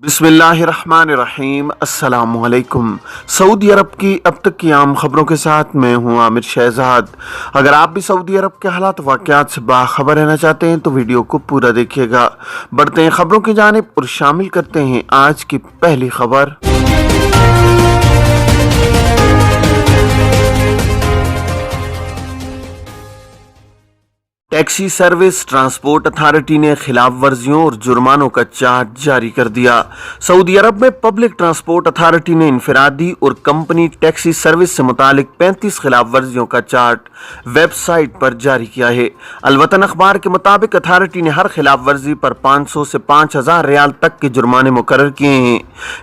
बिस्मिल्लाहिर्रहमानिर्रहीम। अस्सलाम वालेकुम। सऊदी अरब की अब तक की आम खबरों के साथ मैं हूं आमिर शहजाद। अगर आप भी सऊदी अरब के हालात वाक़यात से बाखबर रहना चाहते हैं तो वीडियो को पूरा देखिएगा। बढ़ते हैं खबरों की जानिब और शामिल करते हैं आज की पहली खबर। टैक्सी सर्विस ट्रांसपोर्ट अथॉरिटी ने खिलाफ वर्जियों और जुर्मानों का चार्ट जारी कर दिया। सऊदी अरब में पब्लिक ट्रांसपोर्ट अथॉरिटी ने इनफरादी और कंपनी टैक्सी सर्विस से मुतालिक 35 खिलाफ वर्जियों का चार्ट वेबसाइट पर जारी किया है। अलवतन अखबार के मुताबिक अथॉरिटी ने हर खिलाफ वर्जी पर 500 से 5000 रियाल तक के जुर्माने मुकर्रर किए हैं,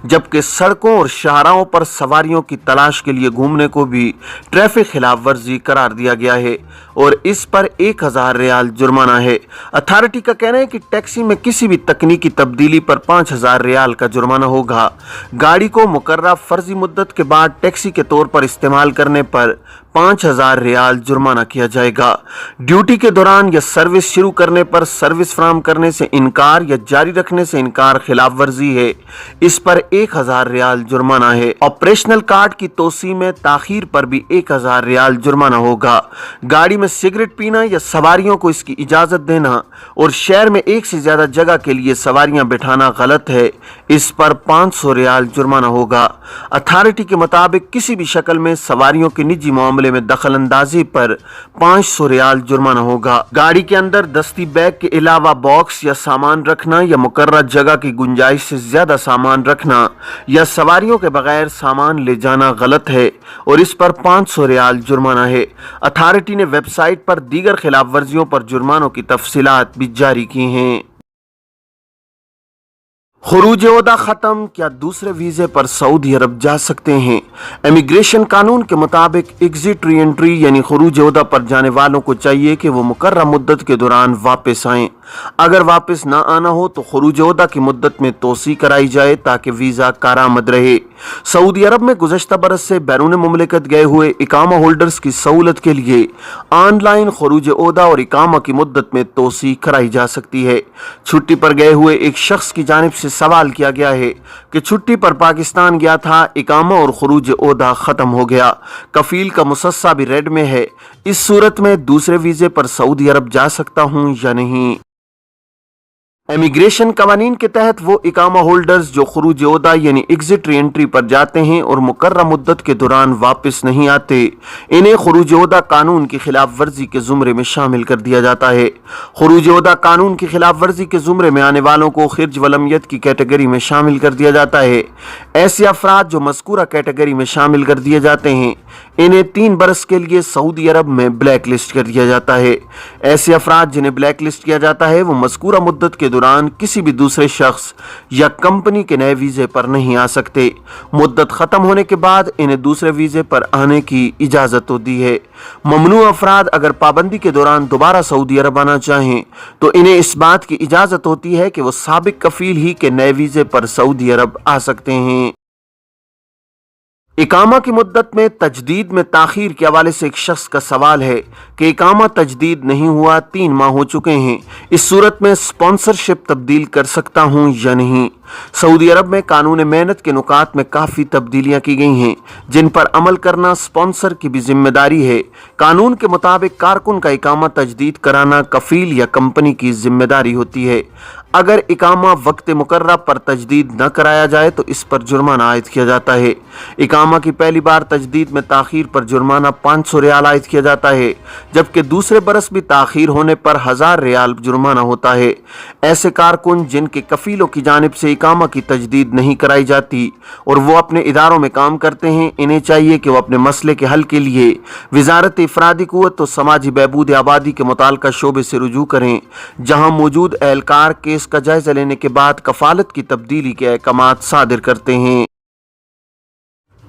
जबकि सड़कों और शाहराहों पर सवारियों की तलाश के लिए घूमने को भी ट्रैफिक खिलाफ वर्जी करार दिया गया है और इस पर 1000 रियाल जुर्माना है। अथॉरिटी का कहना है कि टैक्सी में किसी भी तकनीकी तब्दीली पर 5000 रियाल का जुर्माना होगा। गाड़ी को मुकर्रर फर्जी मुद्दत के बाद टैक्सी के तौर पर इस्तेमाल करने पर 5000 रियाल जुर्माना किया जाएगा। ड्यूटी के दौरान या सर्विस शुरू करने पर सर्विस फराहम करने से इनकार या जारी रखने से इनकार खिलाफ वर्जी है, इस पर 1000 रियाल जुर्माना है। ऑपरेशनल कार्ड की तोसी में ताखीर पर भी 1000 रियाल जुर्माना होगा। गाड़ी में सिगरेट पीना या सवारियों को इसकी इजाजत देना और शहर में एक से ज्यादा जगह के लिए सवारियां बिठाना गलत है, इस पर 500 रियाल जुर्माना होगा। अथॉरिटी के मुताबिक किसी भी शक्ल में सवारियों के निजी मामले में दखल अंदाजी पर 500 रियाल जुर्माना होगा। गाड़ी के अंदर दस्ती बैग के अलावा बॉक्स या सामान रखना या मुकर्रर जगह की गुंजाइश से ज्यादा सामान रखना या सवारियों के बगैर सामान ले जाना गलत है और इस पर 500 रियाल जुर्माना है। अथॉरिटी ने वेबसाइट पर दीगर खिलाफ वर्जियों पर जुर्मानों की तफसीलात भी जारी की हैं। खुरूज ओहदा खत्म, क्या दूसरे वीजे पर सऊदी अरब जा सकते हैं? इमिग्रेशन कानून के मुताबिक एग्जिट री एंट्री यानी खुरूज ओहदा पर जाने वालों को चाहिए कि वो मुकर्रर मुद्दत के दौरान वापस आएं। अगर वापस ना आना हो तो खुरूज ओहदा की मुद्दत में तोसी कराई जाए ताकि वीजा कारामद रहे। सऊदी अरब में गुज़श्ता बरस से बैरून मुमलिकत गए हुए इकामा होल्डर्स की सहूलत के लिए ऑनलाइन खुरूज ओहदा और इकामा की मुद्दत में तोसी कराई जा सकती है। छुट्टी पर गए हुए एक शख्स की जानिब से सवाल किया गया है कि छुट्टी पर पाकिस्तान गया था, इकामा और खुरूज ओहदा खत्म हो गया, कफील का मुसस्सा भी रेड में है, इस सूरत में दूसरे वीजे पर सऊदी अरब जा सकता हूं या नहीं? इमिग्रेशन कवानीन के तहत वो इकामा होल्डर्स जो खुरूज ओहदा यानी एग्जिट री एंट्री पर जाते हैं और मुकर्रर मुद्दत के दौरान वापस नहीं आते, इन्हें खुरूज ओहदा कानून की खिलाफ वर्जी के जुमरे में शामिल कर दिया जाता है। खुरूज ओहदा कानून की खिलाफ वर्जी के जुमरे में आने वालों को खिर्ज वलमियत की कैटेगरी में शामिल कर दिया जाता है। ऐसे अफराद जो मज़कूरा कैटेगरी में शामिल कर दिए जाते हैं, इन्हें 3 बरस के लिए सऊदी अरब में ब्लैक लिस्ट कर दिया जाता है। ऐसे अफराद जिन्हें ब्लैक लिस्ट किया जाता है वो मज़कूरा मुद्दत के दौरान किसी भी दूसरे शख्स या कंपनी के नए वीजे पर नहीं आ सकते। मुद्दत खत्म होने के बाद इन्हें दूसरे वीजे पर आने की इजाजत होती है। ममनू अफराद अगर पाबंदी के दौरान दोबारा सऊदी अरब आना चाहें तो इन्हें इस बात की इजाजत होती है कि वो साबिक कफील ही के नए वीजे पर सऊदी अरब आ सकते हैं। इकामा की मुद्दत में तजदीद में ताखीर के हवाले से एक शख्स का सवाल है कि इकामा तजदीद नहीं हुआ, 3 माह हो चुके हैं, इस सूरत में स्पॉन्सरशिप तब्दील कर सकता हूं या नहीं? सऊदी अरब में कानून मेहनत के नुकात में काफ़ी तब्दीलियां की गई हैं जिन पर अमल करना स्पॉन्सर की भी जिम्मेदारी है। कानून के मुताबिक कारकुन का इकामा तजदीद कराना कफील या कंपनी की जिम्मेदारी होती है। अगर इकामा वक्त मुकर्रर पर तजदीद न कराया जाए तो इस पर जुर्माना आयद किया जाता है। इकामा की पहली बार तजदीद में ताखीर पर जुर्माना 500 रियाल आयद किया जाता है, जबकि दूसरे बरस भी ताखीर होने पर 1000 रियाल जुर्माना होता है। ऐसे कारकुन जिनके कफीलों की जानिब से इकामा की तजदीद नहीं कराई जाती और वो अपने इदारों में काम करते हैं, इन्हें चाहिए कि वो अपने मसले के हल के लिए वजारत इफरादी कुव्वत और समाजी बहबूद आबादी के मुताल्लिका शोबे से रुजू करें, जहाँ मौजूद एहलकार केस का जायजा लेने के बाद कफालत की तब्दीली के अहकामात सादिर करते हैं।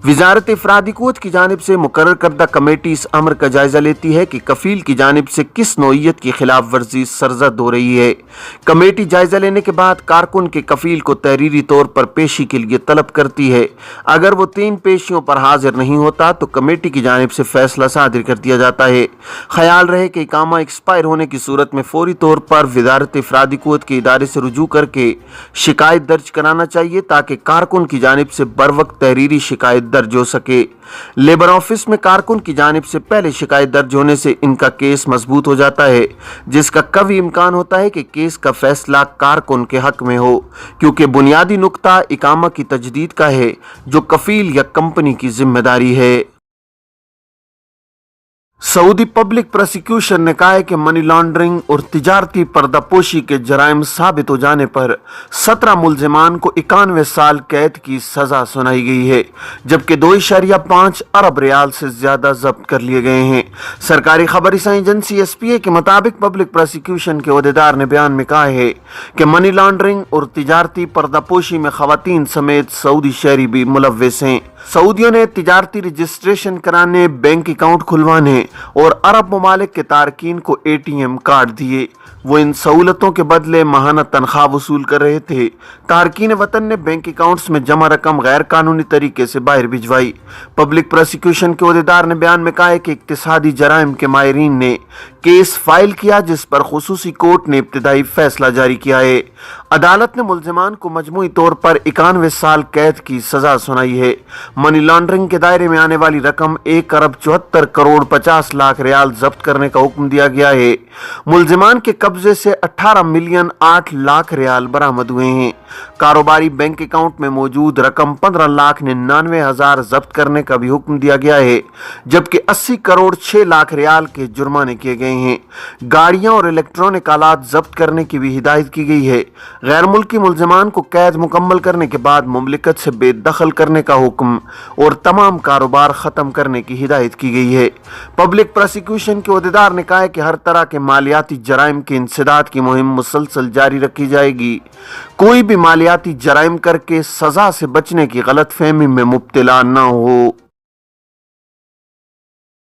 वजारत अफरादी क़ुव्वत की जानिब से मुकर्रर करदा कमेटी इस अमर का जायजा लेती है कि कफील की जानिब से किस नौइयत की खिलाफ वर्जी सरजद हो रही है। कमेटी जायजा लेने के बाद कारकुन के कफील को तहरीरी तौर पर पेशी के लिए तलब करती है। अगर वो 3 पेशियों पर हाजिर नहीं होता तो कमेटी की जानिब से फैसला सादिर कर दिया जाता है। ख्याल रहे कि इकामा एक्सपायर होने की सूरत में फौरी तौर पर वजारत अफरादी क़ुव्वत के इदारे से रुजू करके शिकायत दर्ज कराना चाहिए ताकि कारकुन की जानिब से बर वक्त तहरीरी शिकायत दर्ज हो सके। लेबर ऑफिस में कारकुन की जानिब से पहले शिकायत दर्ज होने से इनका केस मजबूत हो जाता है, जिसका कभी इम्कान होता है कि केस का फैसला कारकुन के हक में हो, क्योंकि बुनियादी नुक्ता इकामा की तजदीद का है जो कफील या कंपनी की जिम्मेदारी है। सऊदी पब्लिक प्रोसिक्यूशन ने कहा है कि मनी लॉन्ड्रिंग और तिजारती पर्दापोशी के जराइम साबित हो जाने पर 17 मुल्जिमान को 91 साल कैद की सजा सुनाई गई है, जबकि 2.5 अरब रियाल से ज्यादा जब्त कर लिए गए हैं। सरकारी खबर एजेंसी SPA के मुताबिक पब्लिक प्रोसिक्यूशन के ओहदेदार ने बयान में कहा है कि मनी लॉन्ड्रिंग और तिजारती पर्दापोशी में खवातीन समेत सऊदी शहरी भी मुलव्वस हैं। सऊदियों ने तिजारती रजिस्ट्रेशन कराने, बैंक अकाउंट खुलवाने और अरब ममालिक के तारकीन को ATM कार्ड दिए। वो इन सहूलतों के बदले माहाना तनख्वाह वसूल कर रहे थे। तारकीन वतन ने बैंक अकाउंट्स में जमा रकम गैर कानूनी तरीके से बाहर भिजवाई। पब्लिक प्रोसिक्यूशन के ओहदेदार ने बयान में कहा है कि इक्तिसादी जराइम के माहिरीन ने केस फाइल किया, जिस पर खुसूसी कोर्ट ने इब्तिदाई फैसला जारी किया है। अदालत ने मुल्जिमान को मजमूई तौर पर 91 साल कैद की सजा सुनाई है। मनी लॉन्ड्रिंग के दायरे में आने वाली रकम 1 अरब 74 करोड़ 50 लाख रियाल जब्त करने का हुक्म दिया गया है। मुल्जिमान के कब्जे से 18 मिलियन 8 लाख रियाल बरामद हुए हैं। कारोबारी बैंक अकाउंट में मौजूद रकम 15,99,000 जब्त करने का भी हुक्म दिया गया है, जबकि 80 करोड़ 6 लाख रियाल के जुर्माने किए गए हैं। गाड़ियां और इलेक्ट्रॉनिक आलात जब्त करने की भी हिदायत की गई है। गैर मुल्की मुल्जिमान को कैद मुकम्मल करने के बाद मुमलिकत से बेदखल करने का हुक्म और तमाम कारोबार खत्म करने की हिदायत की गई है। पब्लिक प्रोसिक्यूशन के ओहदेदार ने कहा है कि हर तरह के मालियाती जराइम के इंसदाद की मुहिम मुसलसल जारी रखी जाएगी। कोई भी मालियाती जराइम करके सजा से बचने की गलतफहमी में मुब्तला न हो।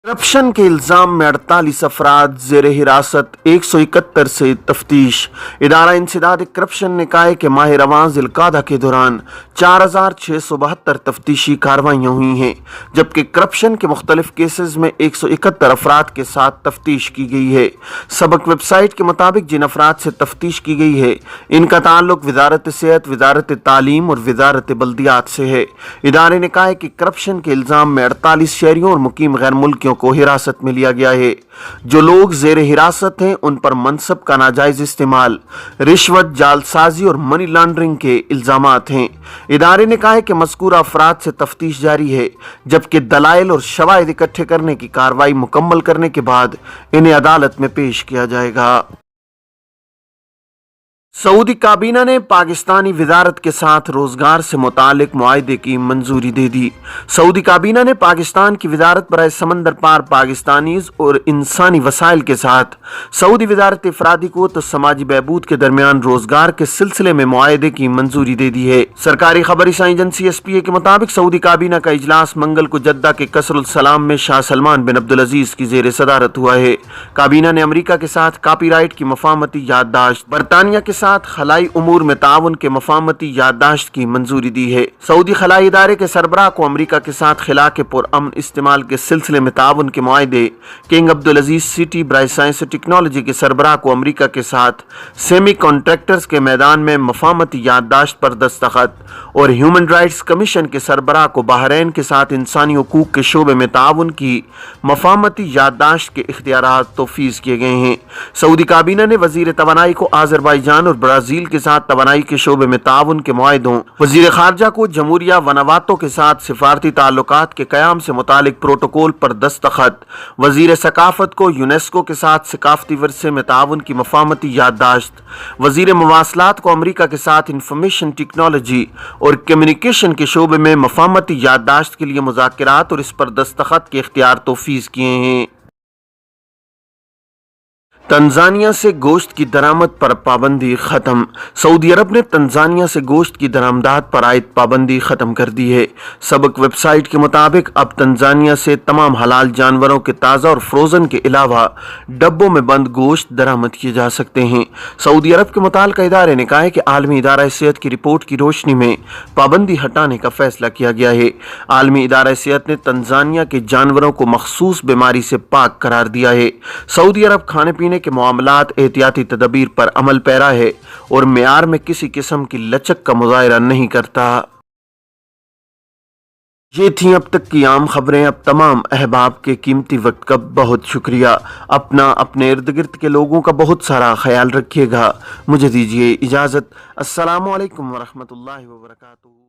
करप्शन के इल्जाम में 48 अफराद जेर हिरासत, 171 से तफ्तीश। इदारा इंसदाद करप्शन ने कहा है कि माह रवां ज़िलक़ादा के दौरान 4672 तफ्तीशी कार्रवाइयाँ हुई हैं, जबकि करप्शन के मुख्तलिफ केसेस में 171 अफराद के साथ तफ्तीश की गई है। सबक वेबसाइट के मुताबिक जिन अफराद से तफ्तीश की गई है, इनका ताल्लुक वजारत सेहत, वजारत तालीम और वजारत बल्दियात से है। इदारे ने कहा है कि करप्शन के इल्जाम में 48 शहरियों और मुकीम गैर मुल्कियों को हिरासत में लिया गया है। जो लोग जेर हिरासत हैं, उन पर मनसब का नाजायज इस्तेमाल, रिश्वत, जालसाजी और मनी लॉन्ड्रिंग के इल्जामात हैं। इदारे ने कहा है कि मज़कूरा अफराद से तफ्तीश जारी है, जबकि दलाइल और शवाहिद इकट्ठे करने की कार्रवाई मुकम्मल करने के बाद इन्हें अदालत में पेश किया जाएगा। सऊदी काबीना ने पाकिस्तानी वजारत के साथ रोजगार से मुतालिक मुआहदे की मंजूरी दे दी। सऊदी काबीना ने पाकिस्तान की वजारत बराए समंदर पार पाकिस्तानीज और इंसानी वसाइल के साथ सऊदी वजारत अफरादी क़ुव्वत और समाजी बहबूद के दरमियान रोजगार के सिलसिले में मुआहदे की मंजूरी दे दी है। सरकारी खबर एजेंसी SPA के मुताबिक सऊदी काबीना का इजलास मंगल को जद्दा के कसरुल सलाम में शाह सलमान बिन अब्दुल अजीज की जेर सदारत हुआ है। काबीना ने अमरीका के साथ कॉपीराइट की मफाहमती याददाश्त, बरतानिया के साथ खलाई उमूर में ताउन के मफाहमती याददाश्त की मंजूरी दी है। सऊदी खलाई इदारे के सरबराह को अमरीका के साथ खिला के पुरअमन इस्तेमाल के सिलसिले में ताउन के मुआहदे, किंग अब्दुल अजीज सिटी ब्राय साइंस और टेक्नोलॉजी के सरबराह को अमरीका के साथ सेमी कॉन्ट्रैक्टर्स के मैदान में मफाहमती याददाश्त पर दस्तखत और ह्यूमन राइट्स कमीशन के सरबराह को बहरैन के साथ इंसानी हुकूक के शोबे में ताउन की मफाहमती याददाश्त के इख्तियारात तौफीज़ किए गए हैं। सऊदी काबीना ने वजीर तवानाई को आज़रबाईजान और ब्राज़ील के साथ तवानाई के शोबे में ताउन के मुआहदों, वजीर खारजा को जमहूरिया वनावातो के साथ सिफारती ताल्लुकात के क़याम से मुतालिक प्रोटोकॉल पर दस्तखत, वजीर सकाफत को यूनेस्को के साथ सकाफती वर्से में ताउन की मफाहमती याददाश्त, वजीर मवासलात को अमरीका के साथ इंफॉर्मेशन टेक्नोलॉजी और कम्युनिकेशन के शोबे में मफाहमती याददाश्त के लिए मुज़ाकरात और इस पर दस्तखत के इख्तियार तौफीज़ किए हैं। तंजानिया से गोश्त की दरामद पर पाबंदी खत्म। सऊदी अरब ने तंजानिया से गोश्त की दरामदात पर आयद पाबंदी खत्म कर दी है। सबक वेबसाइट के मुताबिक अब तंजानिया से तमाम हलाल जानवरों के ताज़ा और फ्रोज़न के अलावा डब्बों में बंद गोश्त दरामद किए जा सकते हैं। सऊदी अरब के मुताल्लिका इदारे ने कहा है कि आलमी इदारा सेहत की रिपोर्ट की रोशनी में पाबंदी हटाने का फैसला किया गया है। आलमी इदारा सेहत ने तंजानिया के जानवरों को मखसूस बीमारी से पाक करार दिया है। सऊदी अरब खाने पीने के मामलात एहतियाती तदबीर पर अमल पैरा है और मेयार में किसी किस्म की लचक का मुजाहिरा नहीं करता। ये थी अब तक की आम खबरें। अब तमाम अहबाब के कीमती वक्त का बहुत शुक्रिया। अपना अपने इर्द गिर्द के लोगों का बहुत सारा ख्याल रखिएगा। मुझे दीजिए इजाज़त। अस्सलामु अलैकुम वरहमतुल्लाहि वबरकातुहू।